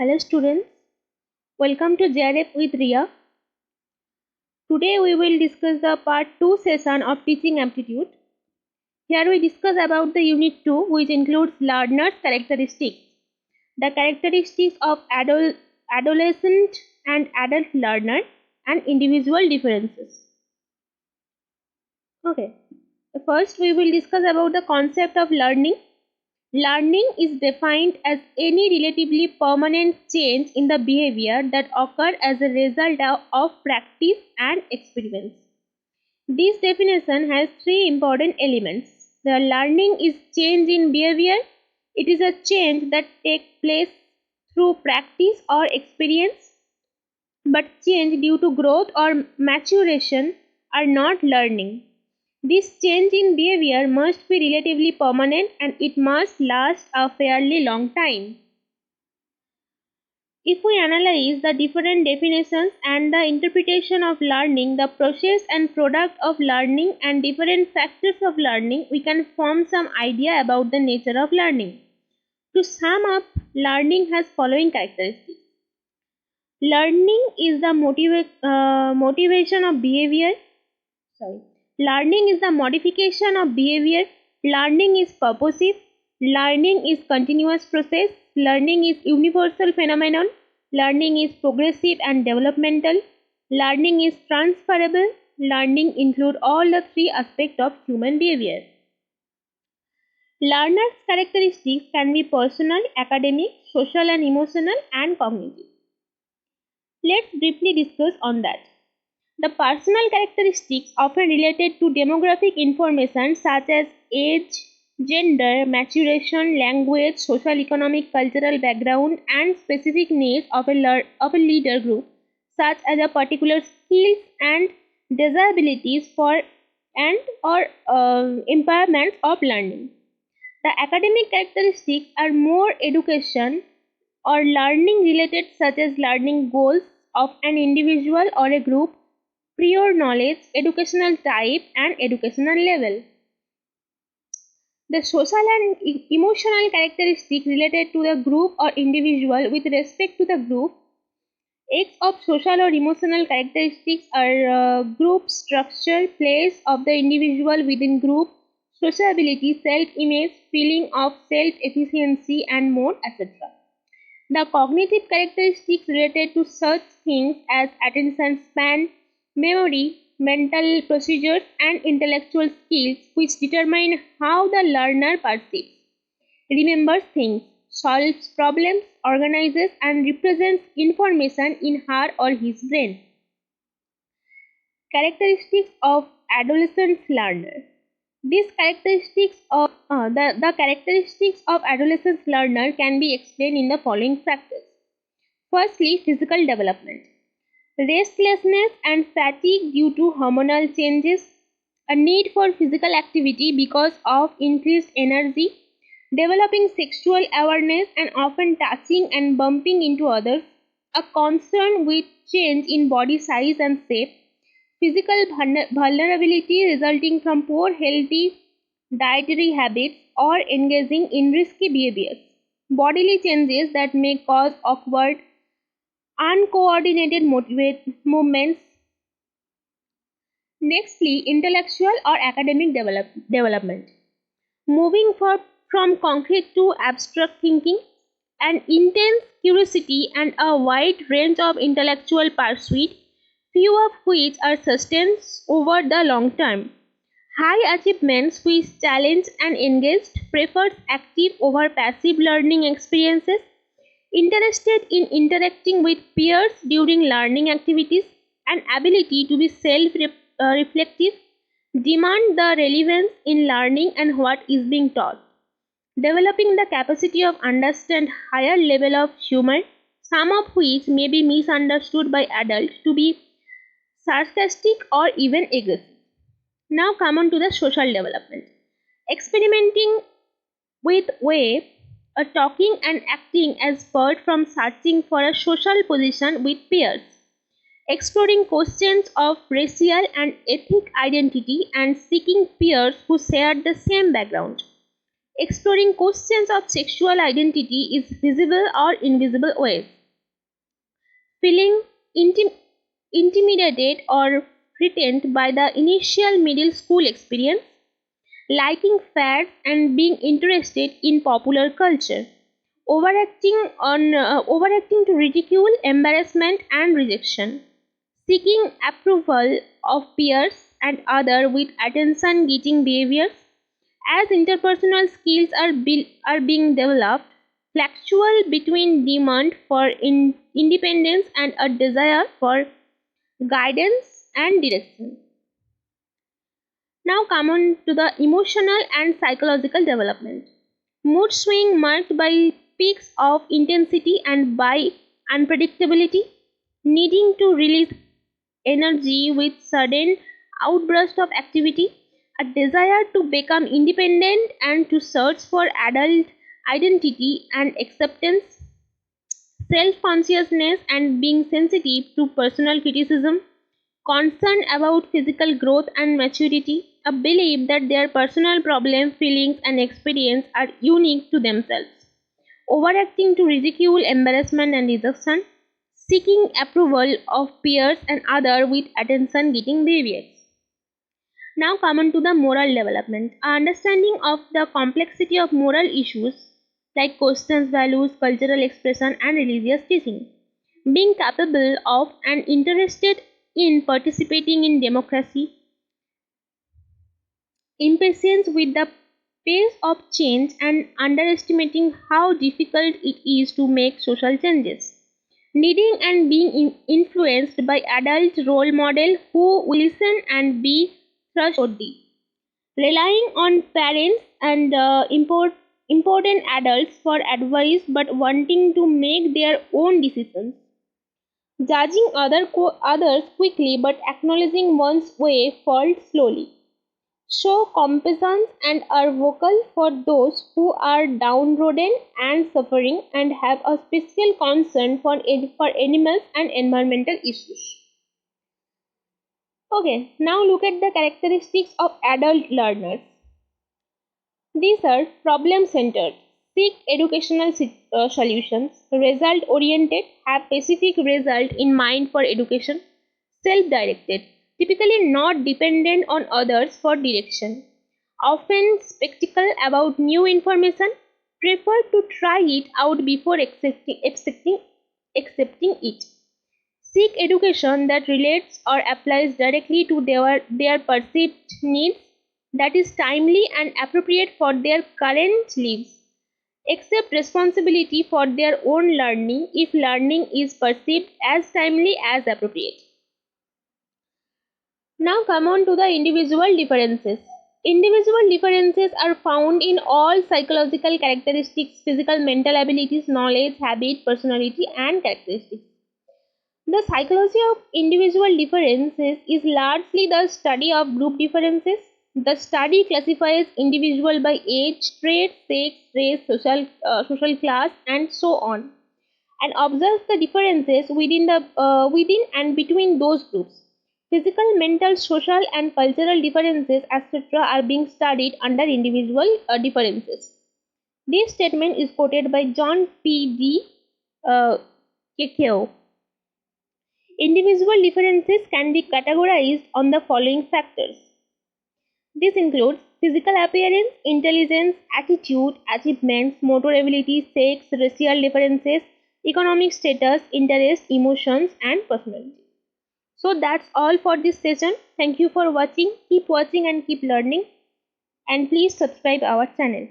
Hello students, welcome to JRF with Ria. Today we will discuss the part 2 session of teaching aptitude. Here we discuss about the unit 2 which includes learners characteristics. The characteristics of adolescent and adult learner and individual differences. Okay, first we will discuss about the concept of learning. Learning is defined as any relatively permanent change in the behavior that occurs as a result of practice and experience. This definition has three important elements. The learning is change in behavior. It is a change that takes place through practice or experience, but change due to growth or maturation are not learning. This change in behavior must be relatively permanent and it must last a fairly long time. If we analyze the different definitions and the interpretation of learning, the process and product of learning and different factors of learning, we can form some idea about the nature of learning. To sum up, learning has following characteristics. Learning is the motivation of behavior. Learning is the modification of behavior. Learning is purposive. Learning is continuous process. Learning is universal phenomenon. Learning is progressive and developmental. Learning is transferable. Learning includes all the three aspects of human behavior. Learners' characteristics can be personal, academic, social and emotional, and cognitive. Let's briefly discuss on that. The personal characteristics often related to demographic information such as age, gender, maturation, language, social, economic, cultural background, and specific needs of a leader group, such as a particular skills and disabilities for and or impairments of learning. The academic characteristics are more education or learning related, such as learning goals of an individual or a group, prior knowledge, educational type, and educational level. The social and emotional characteristics related to the group or individual with respect to the group. X of social or emotional characteristics are group structure, place of the individual within group, sociability, self-image, feeling of self-efficiency, and more, etc. The cognitive characteristics related to such things as attention span, memory, mental procedures, and intellectual skills, which determine how the learner perceives, remembers things, solves problems, organizes, and represents information in her or his brain. Characteristics of adolescent learner. These characteristics of the characteristics of adolescent learner can be explained in the following factors. Firstly, physical development. Restlessness and fatigue due to hormonal changes, a need for physical activity because of increased energy, developing sexual awareness and often touching and bumping into others, a concern with change in body size and shape, physical vulnerability resulting from poor healthy dietary habits or engaging in risky behaviors, bodily changes that may cause awkward uncoordinated movements. Nextly, intellectual or academic development. Moving from concrete to abstract thinking, an intense curiosity and a wide range of intellectual pursuit, few of which are sustained over the long term. High achievements which challenge and engaged, prefers active over passive learning experiences, interested in interacting with peers during learning activities, and ability to be self-reflective, demand the relevance in learning and what is being taught, developing the capacity of understand higher level of humor, some of which may be misunderstood by adults to be sarcastic or even aggressive. Now come on to the social development. Experimenting with way, talking and acting as bird from searching for a social position with peers, exploring questions of racial and ethnic identity and seeking peers who share the same background, exploring questions of sexual identity is visible or invisible ways, feeling intimidated or threatened by the initial middle school experience, liking fads and being interested in popular culture, overacting to ridicule, embarrassment and rejection, seeking approval of peers and others with attention-getting behaviors. As interpersonal skills are being developed, fluctual between demand for independence and a desire for guidance and direction. Now come on to the emotional and psychological development. Mood swing marked by peaks of intensity and by unpredictability, needing to release energy with sudden outburst of activity, a desire to become independent and to search for adult identity and acceptance, self-consciousness and being sensitive to personal criticism, concern about physical growth and maturity, a belief that their personal problems, feelings and experience are unique to themselves, overacting to ridicule, embarrassment and rejection, seeking approval of peers and others with attention-getting behaviors. Now come on to the moral development. Our understanding of the complexity of moral issues like questions, values, cultural expression and religious teaching. Being capable of and interested in participating in democracy, impatience with the pace of change and underestimating how difficult it is to make social changes, needing and being influenced by adult role model who will listen and be trustworthy, relying on parents and important adults for advice but wanting to make their own decisions, judging others quickly but acknowledging one's way forward slowly, show compassion and are vocal for those who are downtrodden and suffering and have a special concern for animals and environmental issues. Okay, now look at the characteristics of adult learners. These are problem centered, seek educational solutions, result oriented, have specific result in mind for education, self directed, typically not dependent on others for direction, often skeptical about new information, prefer to try it out before accepting it. Seek education that relates or applies directly to their perceived needs, that is timely and appropriate for their current lives. Accept responsibility for their own learning if learning is perceived as timely as appropriate. Now come on to the individual differences. Individual differences are found in all psychological characteristics, physical, mental abilities, knowledge, habit, personality, and characteristics. The psychology of individual differences is largely the study of group differences. The study classifies individuals by age, trade, sex, race, social class, and so on, and observes the differences within and between those groups. Physical, mental, social, and cultural differences, etc., are being studied under individual differences. This statement is quoted by John P. D. Kekeo. Individual differences can be categorized on the following factors. This includes physical appearance, intelligence, attitude, achievements, motor ability, sex, racial differences, economic status, interest, emotions, and personality. So that's all for this session. Thank you for watching. Keep watching and keep learning. And please subscribe our channel.